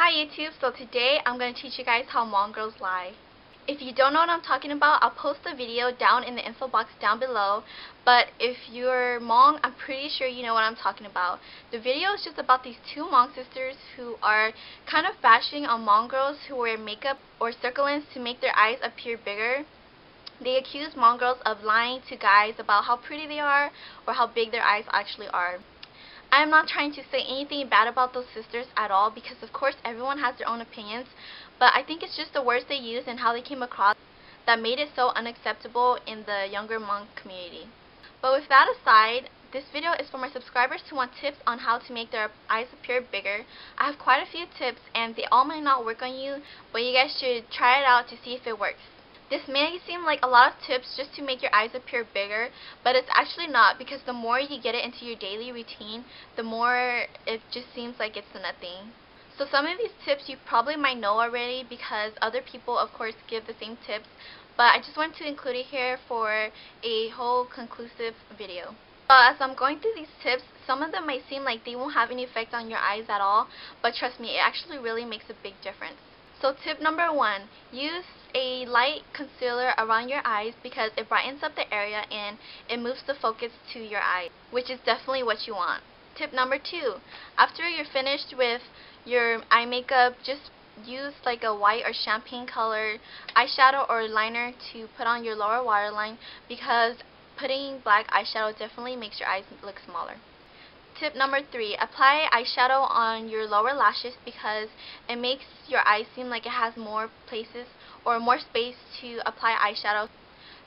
Hi YouTube, so today I'm going to teach you guys how Hmong girls lie. If you don't know what I'm talking about, I'll post a video down in the info box down below, but if you're Hmong, I'm pretty sure you know what I'm talking about. The video is just about these two Hmong sisters who are kind of bashing on Hmong girls who wear makeup or circlets to make their eyes appear bigger. They accuse Hmong girls of lying to guys about how pretty they are or how big their eyes actually are. I'm not trying to say anything bad about those sisters at all because of course everyone has their own opinions, but I think it's just the words they used and how they came across that made it so unacceptable in the younger Hmong community. But with that aside, this video is for my subscribers who want tips on how to make their eyes appear bigger. I have quite a few tips and they all might not work on you, but you guys should try it out to see if it works. This may seem like a lot of tips just to make your eyes appear bigger, but it's actually not, because the more you get it into your daily routine, the more it just seems like it's nothing. So some of these tips you probably might know already because other people of course give the same tips, but I just want to include it here for a whole conclusive video. As I'm going through these tips, some of them might seem like they won't have any effect on your eyes at all, but trust me, it actually really makes a big difference. So tip number 1, use a light concealer around your eyes because it brightens up the area and it moves the focus to your eyes, which is definitely what you want. Tip number 2, after you're finished with your eye makeup, just use like a white or champagne colored eyeshadow or liner to put on your lower waterline because putting black eyeshadow definitely makes your eyes look smaller. Tip number 3, apply eyeshadow on your lower lashes because it makes your eyes seem like it has more places or more space to apply eyeshadow.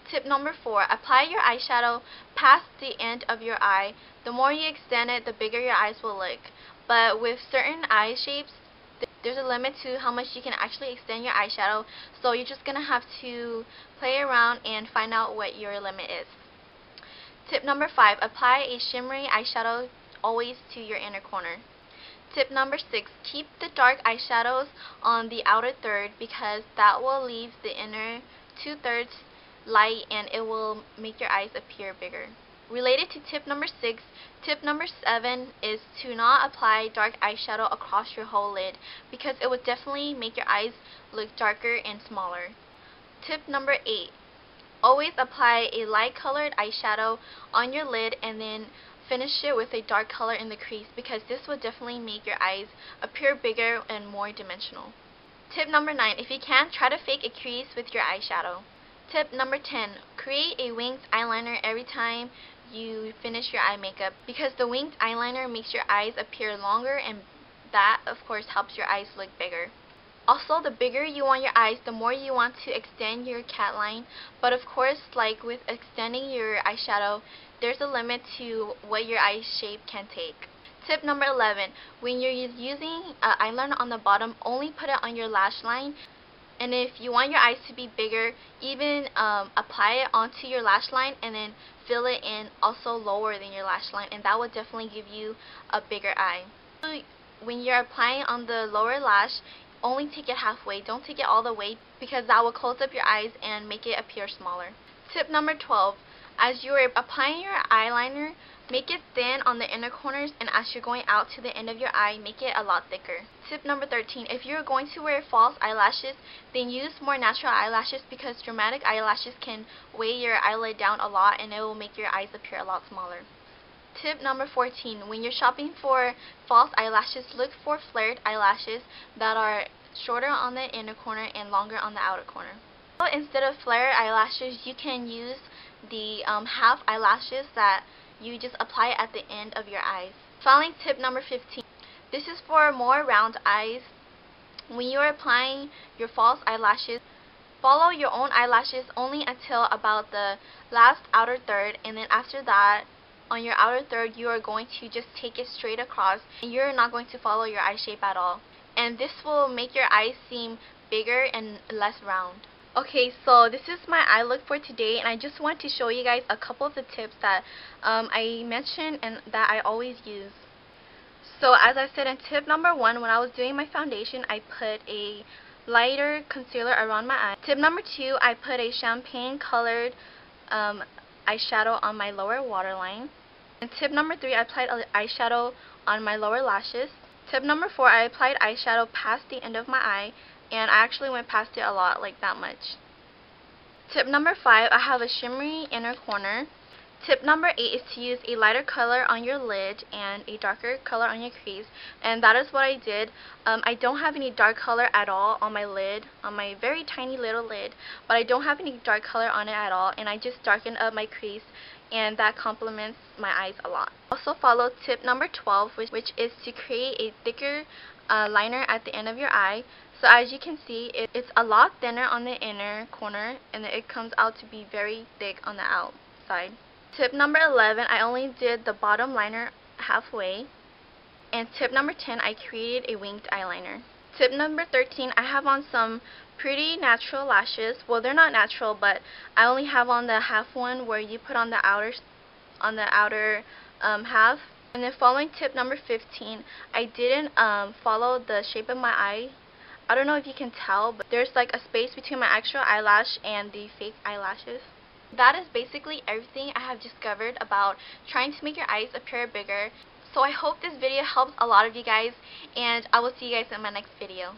Tip number 4, apply your eyeshadow past the end of your eye. The more you extend it, the bigger your eyes will look. But with certain eye shapes, there's a limit to how much you can actually extend your eyeshadow, so you're just going to have to play around and find out what your limit is. Tip number 5, apply a shimmery eyeshadow always to your inner corner. Tip number 6, keep the dark eyeshadows on the outer third because that will leave the inner 2/3 light and it will make your eyes appear bigger. Related to tip number 6, tip number 7 is to not apply dark eyeshadow across your whole lid because it would definitely make your eyes look darker and smaller. Tip number 8, always apply a light colored eyeshadow on your lid and then finish it with a dark color in the crease because this will definitely make your eyes appear bigger and more dimensional. Tip number 9, if you can, try to fake a crease with your eyeshadow. Tip number 10, create a winged eyeliner every time you finish your eye makeup because the winged eyeliner makes your eyes appear longer and that of course helps your eyes look bigger. Also, the bigger you want your eyes, the more you want to extend your cat line, but of course, like with extending your eyeshadow, there's a limit to what your eye shape can take. Tip number 11, when you're using eyeliner on the bottom, only put it on your lash line, and if you want your eyes to be bigger, even apply it onto your lash line and then fill it in also lower than your lash line, and that will definitely give you a bigger eye. When you're applying on the lower lash, only take it halfway. Don't take it all the way because that will close up your eyes and make it appear smaller. Tip number 12, as you're applying your eyeliner, make it thin on the inner corners, and as you're going out to the end of your eye, make it a lot thicker. Tip number 13, if you're going to wear false eyelashes, then use more natural eyelashes because dramatic eyelashes can weigh your eyelid down a lot and it will make your eyes appear a lot smaller. Tip number 14, when you're shopping for false eyelashes, look for flared eyelashes that are shorter on the inner corner and longer on the outer corner. So instead of flared eyelashes, you can use the half eyelashes that you just apply at the end of your eyes. Finally, tip number 15, this is for more round eyes. When you are applying your false eyelashes, follow your own eyelashes only until about the last outer third, and then after that, on your outer third, you are going to just take it straight across and you're not going to follow your eye shape at all. And this will make your eyes seem bigger and less round. Okay, so this is my eye look for today, and I just want to show you guys a couple of the tips that I mentioned and that I always use. So as I said in tip number 1, when I was doing my foundation, I put a lighter concealer around my eye. Tip number 2, I put a champagne colored eyeshadow on my lower waterline. And tip number 3, I applied eyeshadow on my lower lashes. Tip number 4, I applied eyeshadow past the end of my eye, and I actually went past it a lot, like that much. Tip number 5, I have a shimmery inner corner. Tip number 8 is to use a lighter color on your lid and a darker color on your crease, and that is what I did. I don't have any dark color at all on my lid, on my very tiny little lid, but I don't have any dark color on it at all, and I just darkened up my crease, and that complements my eyes a lot. Also follow tip number 12, which is to create a thicker liner at the end of your eye. So as you can see, it's a lot thinner on the inner corner, and it comes out to be very thick on the outside. Tip number 11, I only did the bottom liner halfway. And tip number 10, I created a winged eyeliner. Tip number 13, I have on some pretty natural lashes. Well, they're not natural, but I only have on the half one where you put on the outer half. And then following tip number 15, I didn't follow the shape of my eye. I don't know if you can tell, but there's like a space between my actual eyelash and the fake eyelashes. That is basically everything I have discovered about trying to make your eyes appear bigger. So I hope this video helps a lot of you guys, and I will see you guys in my next video.